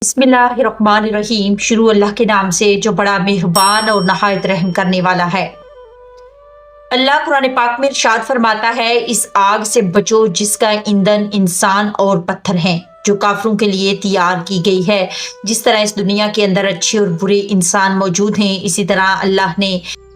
बिस्मिल्लाहिर्रहमानिर्रहीम। शुरू अल्लाह के नाम से जो बड़ा मेहरबान और नहायत रहम करने वाला है। अल्लाह कुरान पाक में इरशाद फरमाता है, इस आग से बचो जिसका ईंधन इंसान और पत्थर हैं, जो काफिरों के लिए तैयार की गई है। जिस तरह इस दुनिया के अंदर अच्छे और बुरे इंसान मौजूद हैं, इसी तरह अल्लाह ने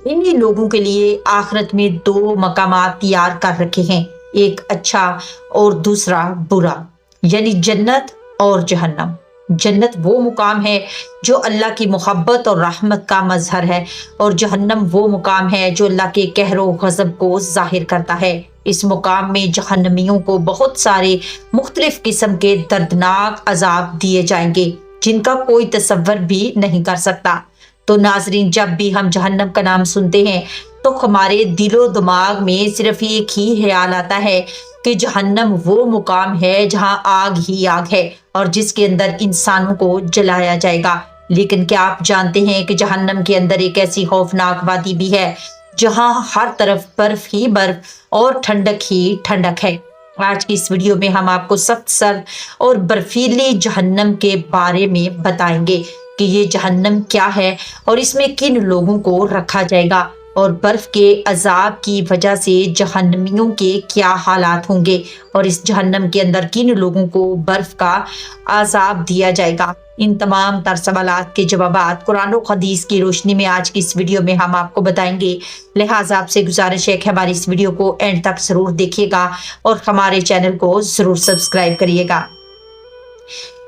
इन्हीं लोगों के लिए आखिरत में दो मकामात तैयार कर रखे हैं, एक अच्छा और दूसरा बुरा, यानी जन्नत और जहन्नम। जन्नत वो मुकाम है जो अल्लाह की मोहब्बत और रहमत का मजहर है, और जहन्नम वो मुकाम है जो अल्लाह के कहरो गजब को जाहिर करता है। इस मुकाम में जहन्नमियों को बहुत सारे मुख्तलिफ किस्म के दर्दनाक अजाब दिए जाएंगे, जिनका कोई तसव्वुर भी नहीं कर सकता। तो नाजरीन, जब भी हम जहन्नम का नाम सुनते हैं तो हमारे दिलो दिमाग में सिर्फ एक ही ख्याल आता है कि जहन्नम वो मुकाम है जहां आग ही आग है और जिसके अंदर इंसानों को जलाया जाएगा। लेकिन क्या आप जानते हैं कि जहन्नम के अंदर एक ऐसी खौफनाक वादी भी है जहां हर तरफ बर्फ ही बर्फ और ठंडक ही ठंडक है। आज की इस वीडियो में हम आपको सख्त सर्द और बर्फीली जहन्नम के बारे में बताएंगे कि ये जहन्नम क्या है और इसमें किन लोगों को रखा जाएगा, और बर्फ के अजाब की वजह से जहन्नमियों के क्या हालात होंगे, और इस जहन्नम के अंदर किन लोगों को बर्फ का अजाब दिया जाएगा। इन तमाम तर सवालात के जवाबात कुरान और हदीस की रोशनी में आज की इस वीडियो में हम आपको बताएंगे। लिहाजा आपसे गुजारिश है कि हमारी इस वीडियो को एंड तक जरूर देखिएगा और हमारे चैनल को जरूर सब्सक्राइब करिएगा।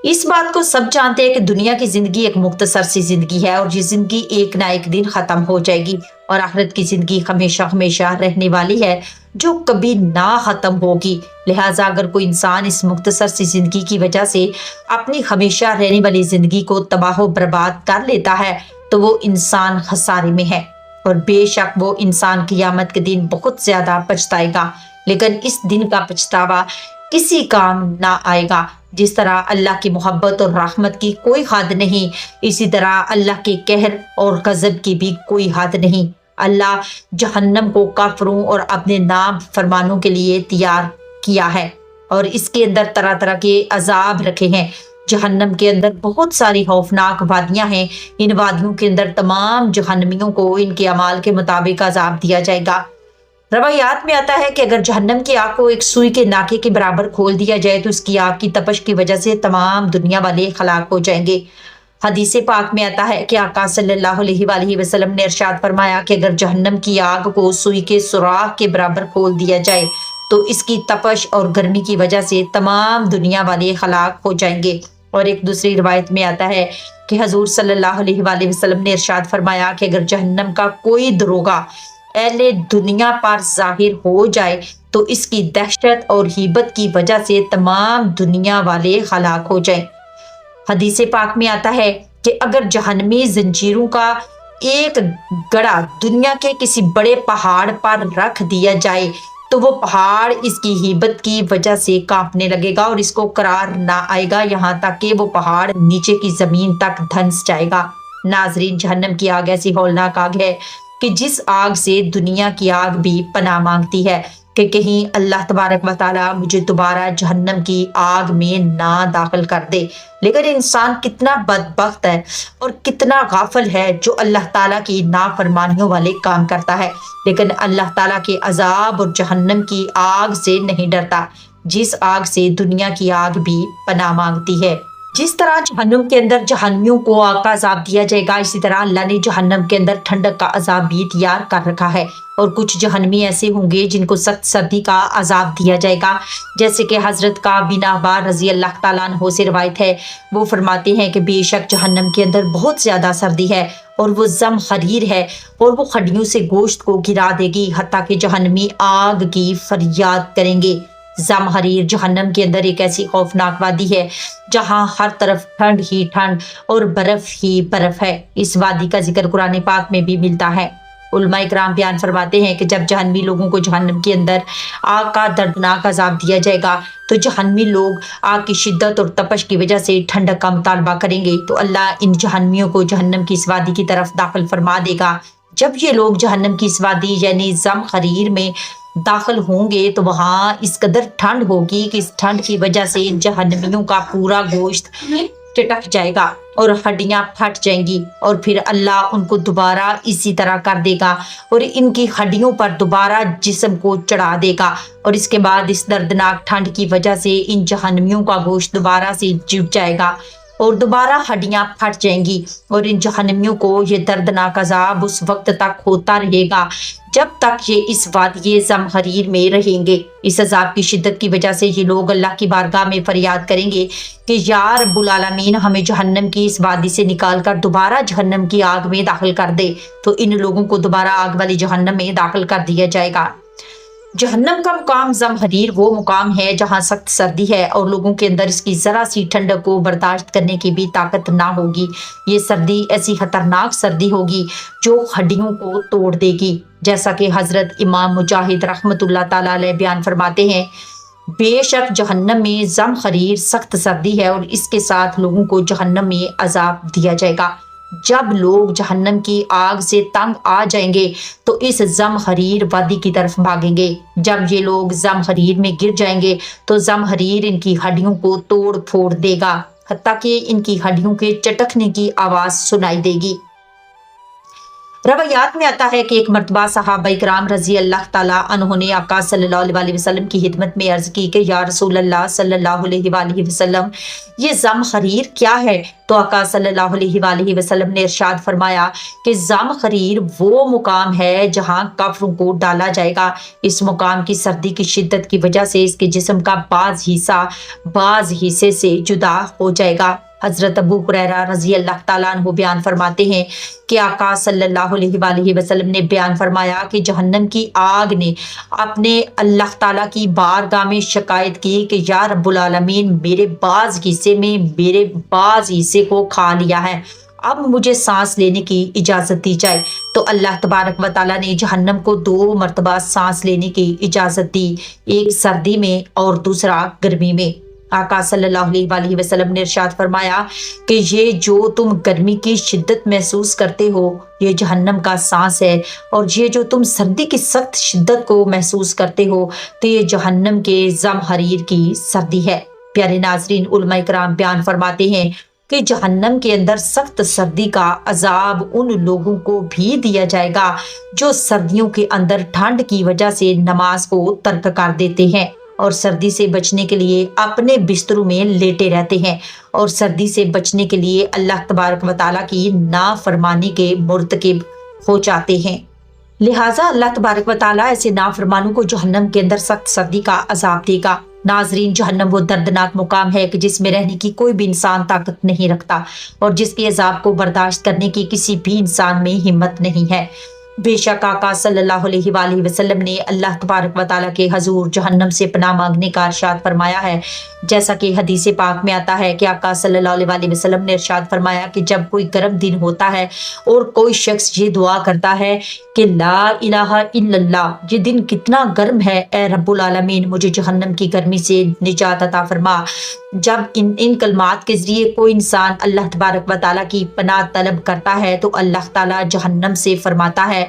इस बात को सब जानते हैं कि दुनिया की जिंदगी एक मुख्तसर सी जिंदगी है और ये जिंदगी एक ना एक दिन खत्म हो जाएगी, और आखिरत की जिंदगी हमेशा हमेशा रहने वाली है जो कभी ना खत्म होगी। लिहाजा अगर कोई इंसान इस मुख्तसर सी जिंदगी की वजह से अपनी हमेशा रहने वाली जिंदगी को तबाह बर्बाद कर लेता है तो वो इंसान खसारे में है, और बेशक वो इंसान क़यामत के दिन बहुत ज्यादा पछताएगा। लेकिन इस दिन का पछतावा किसी काम ना आएगा। जिस तरह अल्लाह की मोहब्बत और रहमत की कोई हद नहीं, इसी तरह अल्लाह के कहर और गजब की भी कोई हद नहीं। अल्लाह जहन्नम को काफिरों और अपने नाम फरमानों के लिए तैयार किया है, और इसके अंदर तरह तरह के अजाब रखे हैं। जहन्नम के अंदर बहुत सारी खौफनाक वादियां हैं। इन वादियों के अंदर तमाम जहन्नमियों को इनके अमाल के मुताबिक अजाब दिया जाएगा। रवायात में आता है कि अगर जहन्नम की आग को एक सुई के नाके के बराबर खोल दिया जाए तो इसकी आग की तपश की वजह से तमाम दुनिया वाले हलाक हो जाएंगे। हदीस पाक में आता है कि आका सल्लल्लाहु अलैहि वसल्लम ने इरशाद फरमाया कि अगर जहन्नम की आग को सुई के सुराख के बराबर खोल दिया जाए तो इसकी तपश और गर्मी की वजह से तमाम दुनिया वाले हलाक हो जाएंगे। और एक दूसरी रिवायत में आता है कि हजूर सल्लल्लाहु अलैहि वसल्लम ने इरशाद फरमाया कि अगर जहन्नम का कोई दरोगा अहले दुनिया पर जाहिर हो जाए तो इसकी दहशत और हिब्बत की वजह से तमाम दुनिया वाले हलाक हो जाएं। हदीस पाक में आता है कि अगर जहन्नमी जंजीरों का एक गड़ा दुनिया के किसी बड़े पहाड़ पर रख दिया जाए तो वो पहाड़ इसकी हिब्बत की वजह से कांपने लगेगा और इसको करार ना आएगा, यहाँ तक कि वो पहाड़ नीचे की जमीन तक धंस जाएगा। नाजरीन, जहन्नम की आग ऐसी हौलनाक आग है कि जिस आग से दुनिया की आग भी पनाह मांगती है कि कहीं अल्लाह तबारक व तआला मुझे दोबारा जहन्नम की आग में ना दाखिल कर दे। लेकिन इंसान कितना बदबख्त है और कितना गाफिल है जो अल्लाह ताला की नाफरमानियों वाले काम करता है, लेकिन अल्लाह ताला के अजाब और जहन्नम की आग से नहीं डरता, जिस आग से दुनिया की आग भी पनाह मांगती है। जिस तरह जहन्नम के अंदर जहन्नमियों को आग का अजाब दिया जाएगा, इसी तरह अल्लाह ने जहन्नम के अंदर ठंडक का अजाब भी तैयार कर रखा है। और कुछ जहन्नमी ऐसे होंगे जिनको सख्त सर्दी का अजाब दिया जाएगा, जैसे कि हजरत का बिन अहबार रजी अल्लाह तआला अन्हु से रिवायत है। वो फरमाते हैं कि बेशक जहन्नम के अंदर बहुत ज्यादा सर्दी है और वो जम हरीर है और वो हड्डियों से गोश्त को गिरा देगी, हत्ता कि जहन्नमी आग की फरियाद करेंगे। जम हरीर जहन्नम के अंदर एक ऐसी खौफनाक वादी है जहां हर तरफ ठंड ही ठंड और बर्फ ही बर्फ है। इस वादी का जिक्र कुरान पाक में भी मिलता है। उलमा इकराम बयान फरमाते हैं कि जब जहन्नमी लोगों को जहन्नम के अंदर आग का दर्दनाक अजाब दिया जाएगा तो जहन्नमी लोग आग की शिद्दत और तपश की वजह से ठंडक का मुतालबा करेंगे, तो अल्लाह इन जहन्नमियों को जहन्नम की इस वादी की तरफ दाखिल फरमा देगा। जब ये लोग जहन्नम की इस वादी यानी जम हरीर में दाखिल होंगे तो वहाँ इस कदर ठंड होगी कि इस ठंड की वजह से इन जहन्नमियों का पूरा गोश्त चटक जाएगा और हड्डियां फट जाएंगी और फिर अल्लाह उनको दोबारा इसी तरह कर देगा और इनकी हड्डियों पर दोबारा जिस्म को चढ़ा देगा और इसके बाद इस दर्दनाक ठंड की वजह से इन जहन्नमियों का गोश्त दोबारा से जुट जाएगा और दोबारा हड्डियां फट जाएंगी और इन जहन्नमियों को ये दर्दनाक अजाब उस वक्त तक होता रहेगा जब तक ये इस वादिये ज़महरीर में रहेंगे। इस अजाब की शिद्दत की वजह से ये लोग अल्लाह की बारगाह में फरियाद करेंगे कि या रब्बुल आलमीन हमें जहन्नम की इस वादी से निकाल कर दोबारा जहन्नम की आग में दाखिल कर दे। तो इन लोगों को दोबारा आग वाली जहन्नम में दाखिल कर दिया जाएगा। जहन्नम का मुकाम ज़महरीर वो मुकाम है जहाँ सख्त सर्दी है और लोगों के अंदर इसकी ज़रा सी ठंडक को बर्दाश्त करने की भी ताकत ना होगी। ये सर्दी ऐसी खतरनाक सर्दी होगी जो हड्डियों को तोड़ देगी। जैसा कि हज़रत इमाम मुजाहिद रहमतुल्लाह ताला अलैह बयान फरमाते हैं, बेशक जहन्नम में ज़महरीर सख्त सर्दी है और इसके साथ लोगों को जहन्नम में अजाब दिया जाएगा। जब लोग जहन्नम की आग से तंग आ जाएंगे तो इस ज़महरीर वादी की तरफ भागेंगे। जब ये लोग ज़महरीर में गिर जाएंगे तो ज़महरीर इनकी हड्डियों को तोड़ फोड़ देगा, हत्ता कि इनकी हड्डियों के चटकने की आवाज़ सुनाई देगी। रवायात में आता है कि एक मरतबा सहाबा इकराम रजी अल्लाह ताला अन्हों ने आका सल्लल्लाहु अलैहि वसल्लम की खिदमत में अर्ज की कि या रसूल अल्लाह सल्लल्लाहु अलैहि वसल्लम ये ज़महरीर क्या है? तो आका सल्लल्लाहु अलैहि वसल्लम ने इरशाद फरमाया कि ज़महरीर वो मुकाम है जहां कफ्रों को डाला जाएगा। इस मुकाम की सर्दी की शिद्दत की वजह से इसके जिस्म का बाज हिस्से से जुदा हो जाएगा। हजरत अबू हुरैरा रजी अल्लाह ताला अन्हु बयान फरमाते हैं कि आका सल्लल्लाहु अलैहि वसल्लम ने बयान फरमाया कि जहन्नम की आग ने अपने अल्लाह ताला की बारगाह में शिकायत की कि या रब्बुल आलमीन मेरे बाज हिस्से को खा लिया है, अब मुझे सांस लेने की इजाज़त दी जाए। तो अल्लाह तबारक व तआला ने जहन्नम को 2 मरतबा सांस लेने की इजाज़त दी, एक सर्दी में और दूसरा गर्मी में। आका सल्लल्लाहु अलैहि वसल्लम ने इरशाद फरमाया कि ये जो तुम गर्मी की शिद्दत महसूस करते हो ये जहन्नम का सांस है और ये जो तुम सर्दी की सख्त शिद्दत को महसूस करते हो तो ये जहन्नम के ज़महरीर की सर्दी है। प्यारे नाज़रीन, उलमा इकराम बयान फरमाते हैं कि जहन्नम के अंदर सख्त सर्दी का अजाब उन लोगों को भी दिया जाएगा जो सर्दियों के अंदर ठंड की वजह से नमाज को तर्क कर देते हैं और सर्दी से बचने के लिए अपने बिस्तरों में लेटे रहते हैं और सर्दी से बचने के लिए अल्लाह तबारक व तआला की नाफरमानी के मुर्तकिब हो जाते हैं। लिहाजा अल्लाह तबारक व तआला ऐसे नाफरमानों को जहन्नम के अंदर सख्त सर्दी का अजाब देगा। नाजरीन, जहन्नम वो दर्दनाक मुकाम है कि जिसमें रहने की कोई भी इंसान ताकत नहीं रखता और जिसके अजाब को बर्दाश्त करने की किसी भी इंसान में हिम्मत नहीं है। बेशक आका सल्लल्लाहु अलैहि वसल्लम ने अल्लाह तबारक व तआला के हजूर जहन्नम से पनाह मांगने का इरशाद फरमाया है। जैसा कि हदीस पाक में आता है कि आका सल्लल्लाहु अलैहि वसल्लम ने इरशाद फरमाया कि जब कोई गर्म दिन होता है और कोई शख्स ये दुआ करता है कि ला इलाहा इल्लल्लाह, ये दिन कितना गर्म है, ए रब्बुल आलमीन मुझे जहन्नम की गर्मी से निजात अता फरमा। जब इन कलमात के जरिए कोई इंसान अल्लाह तबारक व तआला की पनाह तलब करता है तो अल्लाह ताला जहन्नम से फरमाता है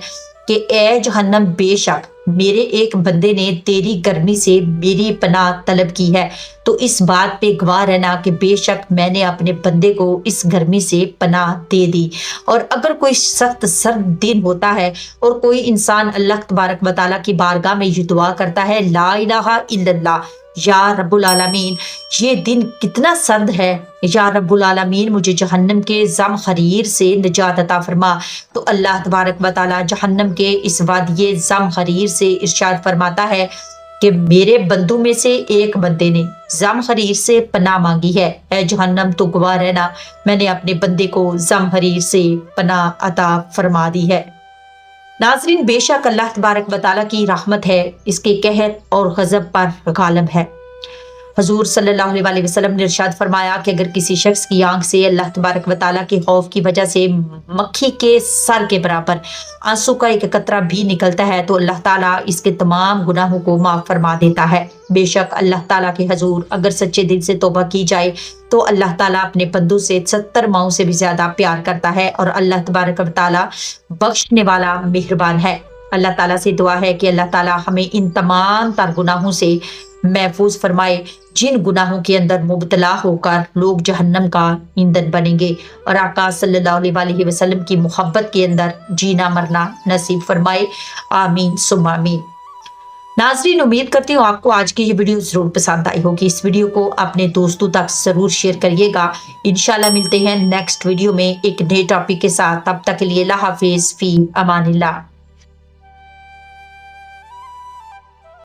कि ए जहन्नम, बेशक मेरे एक बंदे ने तेरी गर्मी से मेरी पनाह तलब की है, तो इस बात पे गवाह रहना कि बेशक मैंने अपने बंदे को इस गर्मी से पनाह दे दी। और अगर कोई सख्त सर्द दिन होता है और कोई इंसान अल्लाह तबारक व तआला की बारगाह में ये दुआ करता है ला इलाहा इल्लल्लाह, या रब्बुल आलमीन ये दिन कितना सर्द है, या रब्बुल आलमीन मुझे जहन्नम के ज़महरीर से निजात अता फरमा, तो अल्लाह तबारक व तआला जहन्नम के इस वादिये ज़महरीर से इरशाद फरमाता है कि मेरे बंदों में से एक बंदे ने ज़महरीर से पनाह मांगी है, ऐ जहन्नम तो गवाह रहना मैंने अपने बंदे को ज़महरीर से पनाह अता फरमा दी है। नाजरीन, बेशक अल्लाह तबारक व तआला की रहमत है, इसके कहर और गज़ब पर गालिब है। हजूर सल्लल्लाहु अलैहि वसल्लम ने इरशाद फरमाया कि अगर किसी शख्स की आंख से अल्लाह तबारक व तआला के खौफ की वजह से मक्खी के सर के बराबर आंसू का एक कतरा भी निकलता है तो अल्लाह ताला इसके तमाम गुनाहों को माफ़ फरमा देता है। बेशक अल्लाह ताला के हजूर अगर सच्चे दिल से तौबा की जाए तो अल्लाह ताला अपने बंदों से 70 माओं से भी ज्यादा प्यार करता है और अल्लाह तबारक व तआला बख्शने वाला मेहरबान है। अल्लाह ताला से दुआ है कि अल्लाह ताला हमें इन तमाम तर गुनाहों से महफूज फरमाए। जिन गुनाहों के अंदर मुबतला होकर लोग जहन्नम का ईंधन बनेंगे और आका सल्लल्लाहु अलैहि वसल्लम की मोहब्बत के अंदर जीना मरना नसीब फरमाए। आमीन सुम्मा आमीन। नाज़रीन, उम्मीद करती हूँ आपको आज की ये वीडियो जरूर पसंद आई होगी। इस वीडियो को अपने दोस्तों तक जरूर शेयर करिएगा। इंशाल्लाह मिलते हैं नेक्स्ट वीडियो में एक नए टॉपिक के साथ। तब तक के लिए अल्लाह हाफिज, फी अमानिल्लाह।